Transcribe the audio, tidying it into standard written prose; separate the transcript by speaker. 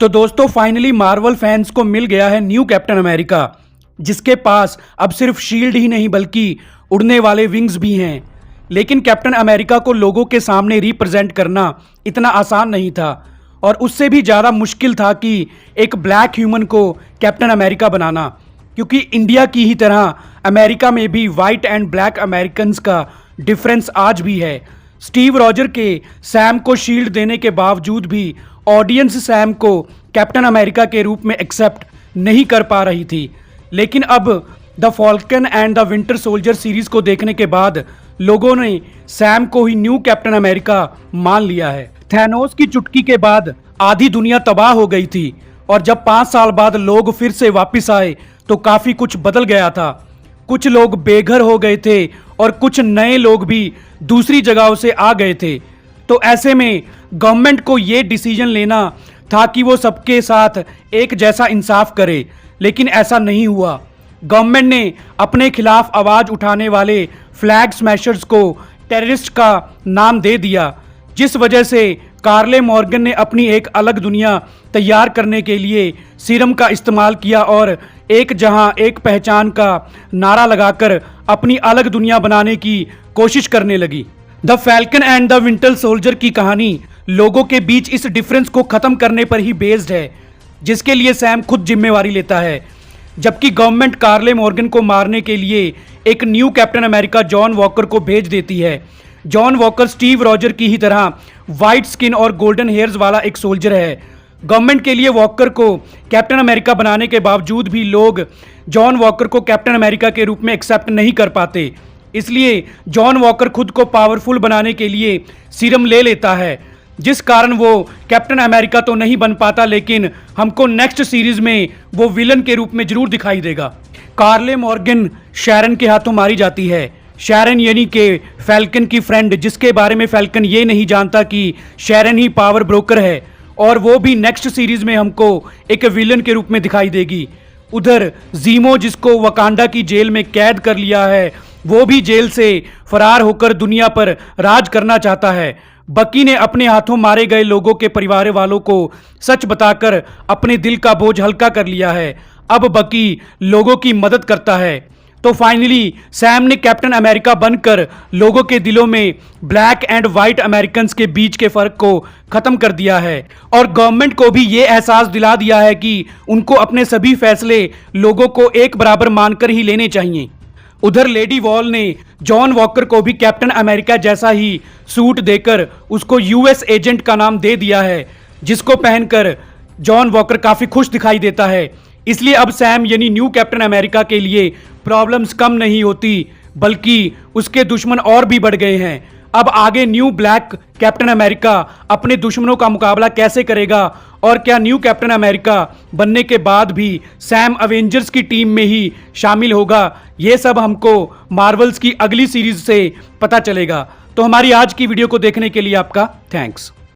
Speaker 1: तो दोस्तों finally Marvel fans को मिल गया है न्यू कैप्टन अमेरिका, जिसके पास अब सिर्फ शील्ड ही नहीं बल्कि उड़ने वाले विंग्स भी हैं। लेकिन कैप्टन अमेरिका को लोगों के सामने रिप्रेजेंट करना इतना आसान नहीं था और उससे भी ज़्यादा मुश्किल था कि एक ब्लैक ह्यूमन को कैप्टन अमेरिका बनाना, क्योंकि इंडिया की ही तरह अमेरिका में भी वाइट एंड ब्लैक अमेरिकन्स का डिफरेंस आज भी है। स्टीव रॉजर के सैम को शील्ड देने के बावजूद भी ऑडियंस सैम को कैप्टन अमेरिका के रूप में एक्सेप्ट नहीं कर पा रही थी। लेकिन अब the Falcon and the winter soldier series को देखने के बाद लोगों ने सैम को ही न्यू कैप्टन अमेरिका मान लिया है। थैनोस की चुटकी के बाद आधी दुनिया तबाह हो गई थी और जब 5 साल बाद लोग फिर से वापस आए तो काफी कुछ बदल गया था। कुछ लोग बेघर हो गए थे और कुछ नए लोग भी दूसरी जगहों से आ गए थे। तो ऐसे में गवर्नमेंट को ये डिसीजन लेना था कि वो सबके साथ एक जैसा इंसाफ करे, लेकिन ऐसा नहीं हुआ। गवर्नमेंट ने अपने खिलाफ आवाज उठाने वाले फ्लैग स्मैशर्स को टेररिस्ट का नाम दे दिया, जिस वजह से कार्ले मॉर्गन ने अपनी एक अलग दुनिया तैयार करने के लिए सीरम का इस्तेमाल किया और एक जहां एक पहचान का नारा लगाकर अपनी अलग दुनिया बनाने की कोशिश करने लगी। The falcon and the winter soldier की कहानी लोगों के बीच इस डिफरेंस को खत्म करने पर ही बेस्ड है, जिसके लिए सैम खुद जिम्मेवारी लेता है। जबकि गवर्नमेंट कार्ले मॉर्गन को मारने के लिए एक new captain America John walker को भेज देती है। जॉन वॉकर स्टीव रॉजर की ही तरह वाइट स्किन और गोल्डन हेयर्स वाला एक सोल्जर है। गवर्नमेंट के लिए वॉकर को कैप्टन अमेरिका बनाने के बावजूद भी लोग जॉन वॉकर को कैप्टन अमेरिका के रूप में एक्सेप्ट नहीं कर पाते। इसलिए जॉन वॉकर खुद को पावरफुल बनाने के लिए सीरम ले लेता है, जिस कारण वो कैप्टन अमेरिका तो नहीं बन पाता, लेकिन हमको नेक्स्ट सीरीज में वो विलन के रूप में जरूर दिखाई देगा। कार्ले मॉर्गन शैरन के हाथों मारी जाती है। शैरन यानी कि फैल्कन की फ्रेंड, जिसके बारे में फैल्कन ये नहीं जानता कि शैरन ही पावर ब्रोकर है, और वो भी नेक्स्ट सीरीज में हमको एक विलन के रूप में दिखाई देगी। उधर जीमो, जिसको वकांडा की जेल में कैद कर लिया है, वो भी जेल से फरार होकर दुनिया पर राज करना चाहता है। बकी ने अपने हाथों मारे गए लोगों के परिवार वालों को सच बताकर अपने दिल का बोझ हल्का कर लिया है। अब बकी लोगों की मदद करता है। तो फाइनली सैम ने कैप्टन अमेरिका बनकर लोगों के दिलों में ब्लैक एंड वाइट अमेरिकन्स के बीच के फर्क को खत्म कर दिया है और गवर्नमेंट को भी ये एहसास दिला दिया है कि उनको अपने सभी फैसले लोगों को एक बराबर मानकर ही लेने चाहिए। उधर लेडी वॉल ने जॉन वॉकर को भी कैप्टन अमेरिका जैसा ही सूट देकर उसको यूएस एजेंट का नाम दे दिया है, जिसको पहनकर जॉन वॉकर काफी खुश दिखाई देता है। इसलिए अब सैम यानी न्यू कैप्टन अमेरिका के लिए प्रॉब्लम्स कम नहीं होती, बल्कि उसके दुश्मन और भी बढ़ गए हैं। अब आगे न्यू ब्लैक कैप्टन अमेरिका अपने दुश्मनों का मुकाबला कैसे करेगा, और क्या न्यू कैप्टन अमेरिका बनने के बाद भी सैम अवेंजर्स की टीम में ही शामिल होगा, ये सब हमको मार्वल्स की अगली सीरीज से पता चलेगा। तो हमारी आज की वीडियो को देखने के लिए आपका थैंक्स।